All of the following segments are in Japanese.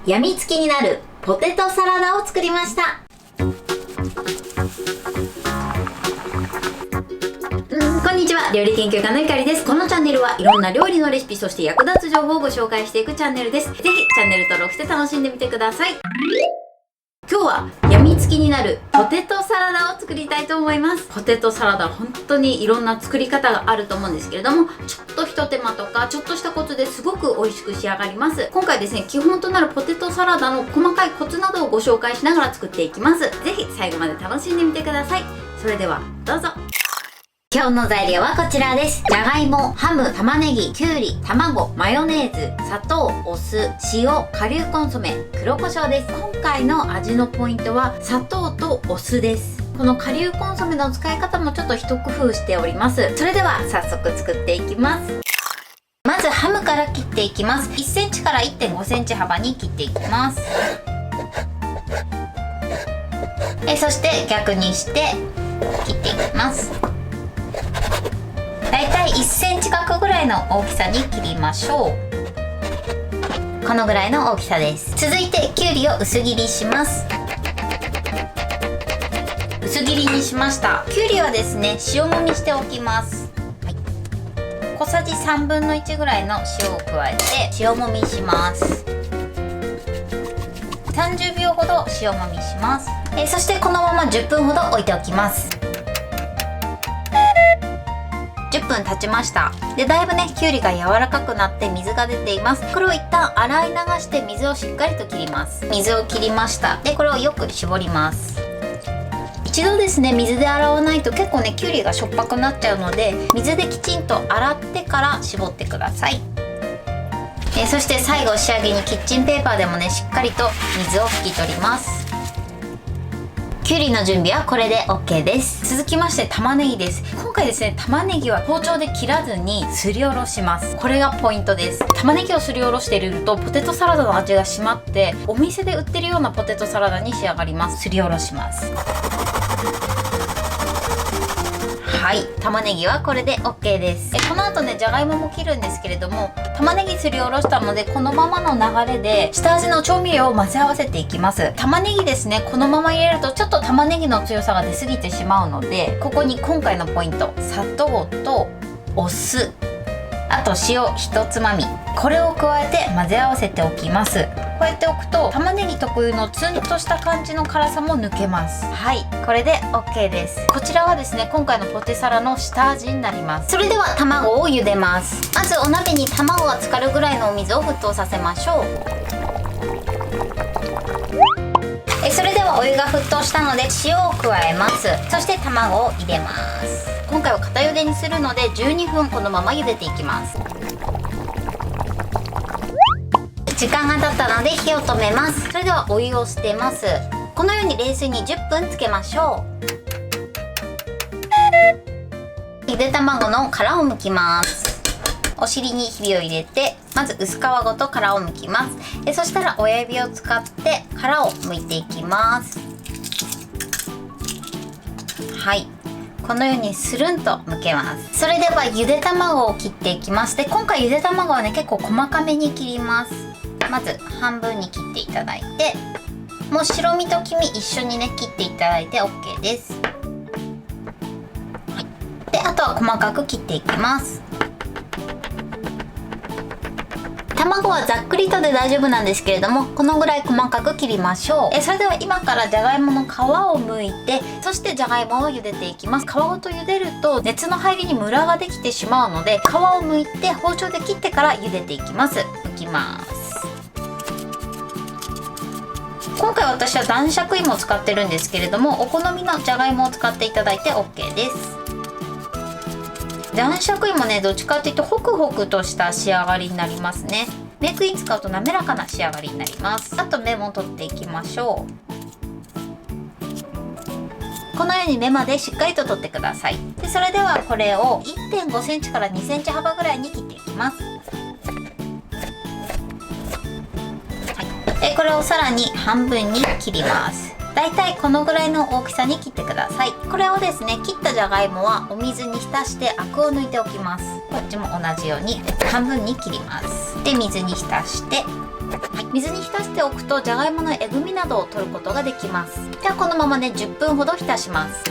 やみつきになるポテトサラダを作りました。こんにちは、料理研究家のゆかりです。このチャンネルはいろんな料理のレシピ、そして役立つ情報をご紹介していくチャンネルです。ぜひチャンネル登録して楽しんでみてください。今日はやみつきになるポテトサラダを作りたいと思います。ポテトサラダ本当にいろんな作り方があると思うんですけれども、ちょっとひと手間とかちょっとしたコツですごく美味しく仕上がります。今回ですね、基本となるポテトサラダの細かいコツなどをご紹介しながら作っていきます。ぜひ最後まで楽しんでみてください。それではどうぞ。今日の材料はこちらです。じゃがいも、ハム、玉ねぎ、きゅうり、卵、マヨネーズ、砂糖、お酢、塩、顆粒コンソメ、黒胡椒です。今回の味のポイントは砂糖とお酢です。この顆粒コンソメの使い方もちょっと一工夫しております。それでは早速作っていきます。まずハムから切っていきます。1センチから 1.5 センチ幅に切っていきます。そして逆にして切っていきます。だいたい1センチ角ぐらいの大きさに切りましょう。このぐらいの大きさです。続いてきゅうりを薄切りします。薄切りにしました。きゅうりはですね、塩もみしておきます。小さじ3分の1ぐらいの塩を加えて塩もみします。30秒ほど塩もみします。そしてこのまま10分ほど置いておきます。10分経ちました。で、だいぶね、きゅうりが柔らかくなって水が出ています。これを一旦洗い流して水をしっかりと切ります。水を切りました。で、これをよく絞ります。一度ですね、水で洗わないと結構ね、きゅうりがしょっぱくなっちゃうので、水できちんと洗ってから絞ってください。そして最後仕上げにキッチンペーパーでもね、しっかりと水を拭き取ります。きゅうりの準備はこれで OK です。続きまして玉ねぎです。今回ですね、玉ねぎは包丁で切らずにすりおろします。これがポイントです。玉ねぎをすりおろして入れるとポテトサラダの味が締まってお店で売ってるようなポテトサラダに仕上がります。すりおろします。はい、玉ねぎはこれで OK です。この後ね、じゃがいもも切るんですけれども、玉ねぎすりおろしたのでこのままの流れで下味の調味料を混ぜ合わせていきます。玉ねぎですね、このまま入れるとちょっと玉ねぎの強さが出過ぎてしまうので、ここに今回のポイント、砂糖とお酢、あと塩1つまみ、これを加えて混ぜ合わせておきます。こうやっておくと玉ねぎ特有のツンとした感じの辛さも抜けます。はい、これで OK です。こちらはですね、今回のポテサラの下味になります。それでは卵を茹でます。まずお鍋に卵が浸かるぐらいのお水を沸騰させましょう。それではお湯が沸騰したので塩を加えます。そして卵を入れます。今回は固茹でにするので12分このまま茹でていきます。時間が経ったので火を止めます。それではお湯を捨てます。このように冷水に10分つけましょう。ゆで卵の殻を剥きます。お尻にひびを入れてまず薄皮ごと殻を剥きます。そしたら親指を使って殻を剥いていきます。はい、このようにスルンと剥けます。それではゆで卵を切っていきます。で、今回ゆで卵はね、結構細かめに切ります。まず半分に切っていただいて、もう白身と黄身一緒にね切っていただいて OK です。はい、で、あとは細かく切っていきます。卵はざっくりとで大丈夫なんですけれども、このぐらい細かく切りましょう。それでは今からじゃがいもの皮を剥いて、そしてじゃがいもを茹でていきます。皮ごと茹でると熱の入りにムラができてしまうので、皮を剥いて包丁で切ってから茹でていきます。剥きます。今回私は男爵芋を使ってるんですけれども、お好みのじゃがいもを使っていただいて OK です。男爵芋ね、どっちかっていうとホクホクとした仕上がりになりますね。メークイン使うと滑らかな仕上がりになります。あと芽も取っていきましょう。このように芽までしっかりと取ってください。で、それではこれを 1.5 センチから2センチ幅ぐらいに切っていきます。これをさらに半分に切ります。だいたいこのぐらいの大きさに切ってください。これをですね、切ったじゃがいもはお水に浸してアクを抜いておきます。こっちも同じように半分に切ります。で、水に浸して水に浸しておくとじゃがいものえぐみなどを取ることができます。ではこのままね10分ほど浸します。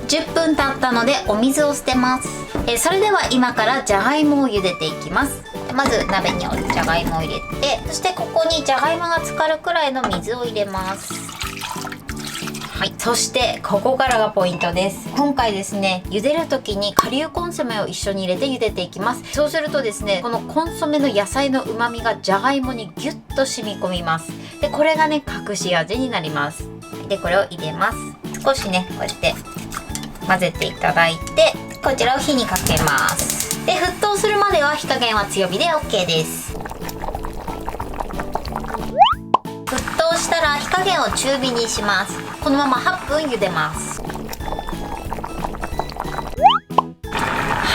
10分経ったのでお水を捨てます。それでは今からじゃがいもを茹でていきます。まず鍋にじゃがいもを入れて、そしてここにじゃがいもが浸かるくらいの水を入れます。はい、そしてここからがポイントです。今回ですね、茹でる時に顆粒コンソメを一緒に入れて茹でていきます。そうするとですね、このコンソメの野菜の旨味がじゃがいもにギュッと染み込みます。でこれがね隠し味になります。でこれを入れます。少しねこうやって混ぜていただいて、こちらを火にかけます。で沸騰するまでは火加減は強火で OK です。沸騰したら火加減を中火にします。このまま8分茹でます。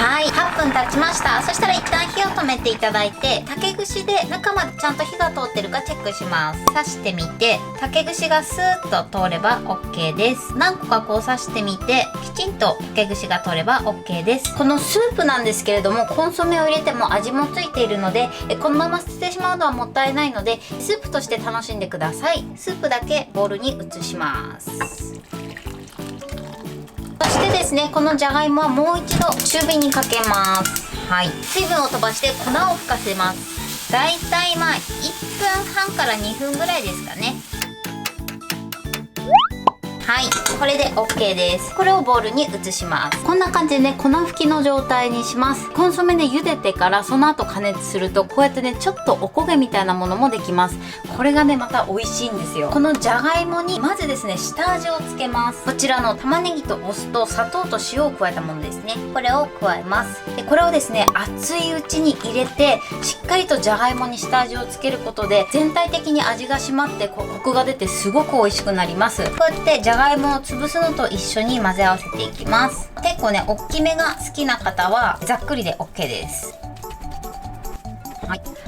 はい、8分経ちました。そしたら一旦火を止めていただいて、竹串で中までちゃんと火が通ってるかチェックします。刺してみて竹串がスーッと通れば OK です。何個かこう刺してみてきちんと竹串が通れば OK です。このスープなんですけれども、コンソメを入れても味もついているのでこのまま捨ててしまうのはもったいないので、スープとして楽しんでください。スープだけボウルに移します。そしてですね、このじゃがいもはもう一度中火にかけます。はい、水分を飛ばして粉を吹かせます。だいたい1分半から2分ぐらいですかね。はい、これで OK です。これをボウルに移します。こんな感じでね粉吹きの状態にします。コンソメで茹でてからその後加熱するとこうやってねちょっとお焦げみたいなものもできます。これがねまた美味しいんですよ。このじゃがいもにまずですね下味をつけます。こちらの玉ねぎとお酢と砂糖と塩を加えたものですね。これを加えます。でこれをですね熱いうちに入れてしっかりとじゃがいもに下味をつけることで全体的に味が締まってコクが出てすごく美味しくなります。こうやってじゃがいもを潰すのと一緒に混ぜ合わせていきます。結構ね大きめが好きな方はざっくりで OK です。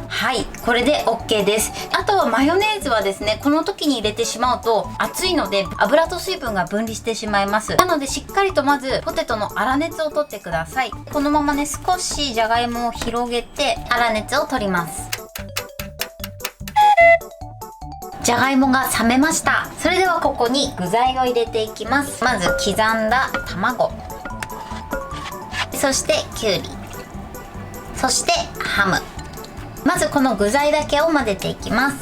はい、これで OK です。あとはマヨネーズはですねこの時に入れてしまうと熱いので油と水分が分離してしまいます。なのでしっかりとまずポテトの粗熱を取ってください。このままね少しじゃがいもを広げて粗熱を取ります。じゃがいもが冷めました。それではここに具材を入れていきます。まず刻んだ卵、そしてきゅうり、そしてハム。まずこの具材だけを混ぜていきます。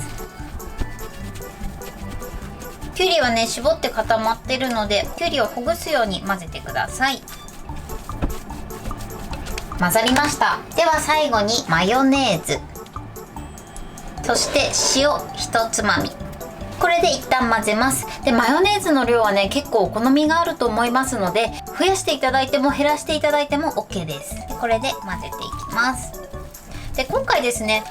きゅうりはね絞って固まってるのできゅうりをほぐすように混ぜてください。混ざりました。では最後にマヨネーズ、そして塩1つまみ。これで一旦混ぜます。でマヨネーズの量はね結構お好みがあると思いますので増やしていただいても減らしていただいても OK です。でこれで混ぜていきます。で今回ですね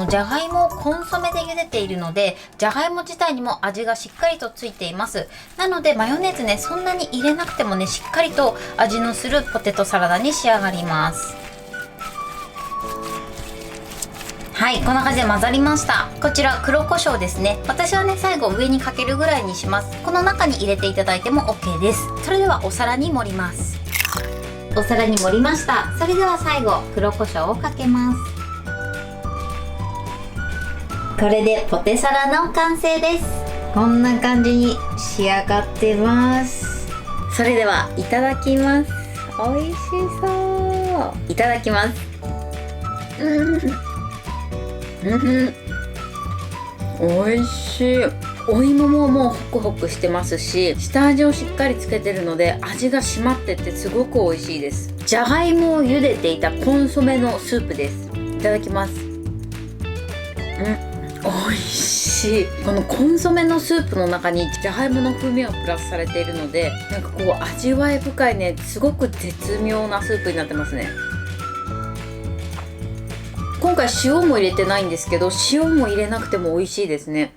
じゃがいもをコンソメで茹でているのでじゃがいも自体にも味がしっかりとついています。なのでマヨネーズねそんなに入れなくてもねしっかりと味のするポテトサラダに仕上がります。はい、こんな感じで混ざりました。こちら黒胡椒ですね。私はね最後上にかけるぐらいにします。この中に入れていただいても OK です。それではお皿に盛ります。お皿に盛りました。それでは最後黒胡椒をかけます。これでポテサラの完成です。こんな感じに仕上がってます。それではいただきます。美味しそう。いただきます。美味しい。お芋ももうホクホクしてますし下味をしっかりつけてるので味が締まっててすごく美味しいです。じゃがいもを茹でていたコンソメのスープです。いただきます。美味しい。このコンソメのスープの中にじゃがいもの風味がプラスされているのでなんかこう味わい深いねすごく絶妙なスープになってますね。今回塩も入れてないんですけど塩も入れなくても美味しいですね。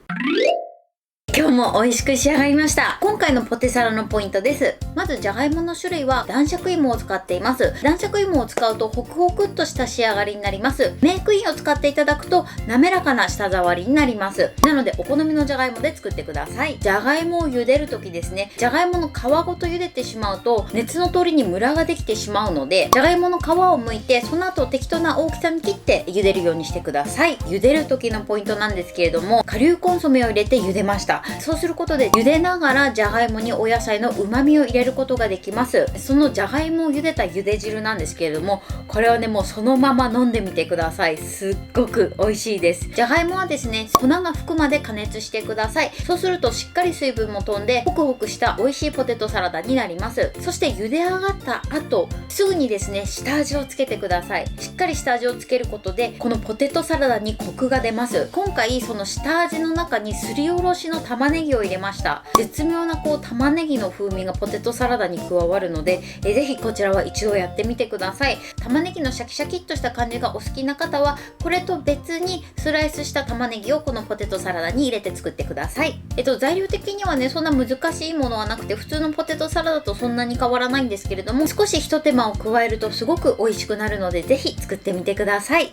今日も美味しく仕上がりました。今回のポテサラのポイントです。まずじゃがいもの種類は男爵芋を使っています。男爵芋を使うとホクホクっとした仕上がりになります。メークインを使っていただくと滑らかな舌触りになります。なのでお好みのじゃがいもで作ってください。じゃがいもを茹でるときですね、じゃがいもの皮ごと茹でてしまうと熱の通りにムラができてしまうので、じゃがいもの皮を剥いてその後適当な大きさに切って茹でるようにしてください。茹でる時のポイントなんですけれども、顆粒コンソメを入れて茹でました。そうすることで茹でながらじゃがいもにお野菜の旨味を入れることができます。そのじゃがいもを茹でた茹で汁なんですけれども、これはねもうそのまま飲んでみてください。すっごく美味しいです。じゃがいもはですね、粉が吹くまで加熱してください。そうするとしっかり水分も飛んでホクホクした美味しいポテトサラダになります。そして茹で上がった後すぐにですね下味をつけてください。しっかり下味をつけることでこのポテトサラダにコクが出ます。今回その下味の中にすりおろしの玉ねぎを入れました。絶妙な玉ねぎの風味がポテトサラダに加わるので、ぜひこちらは一度やってみてください。玉ねぎのシャキシャキっとした感じがお好きな方はこれと別にスライスした玉ねぎをこのポテトサラダに入れて作ってください。材料的にはねそんな難しいものはなくて普通のポテトサラダとそんなに変わらないんですけれども、少しひと手間を加えるとすごく美味しくなるのでぜひ作ってみてください。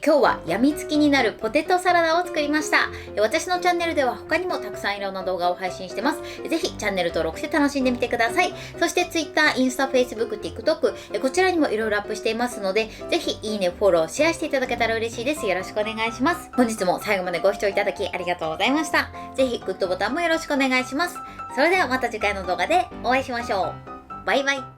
今日はやみつきになるポテトサラダを作りました。私のチャンネルでは他にもたくさんいろんな動画を配信してます。ぜひチャンネル登録して楽しんでみてください。そして Twitter、インスタ、Facebook、TikTok、こちらにもいろいろアップしていますので、ぜひいいね、フォロー、シェアしていただけたら嬉しいです。よろしくお願いします。本日も最後までご視聴いただきありがとうございました。ぜひグッドボタンもよろしくお願いします。それではまた次回の動画でお会いしましょう。バイバイ。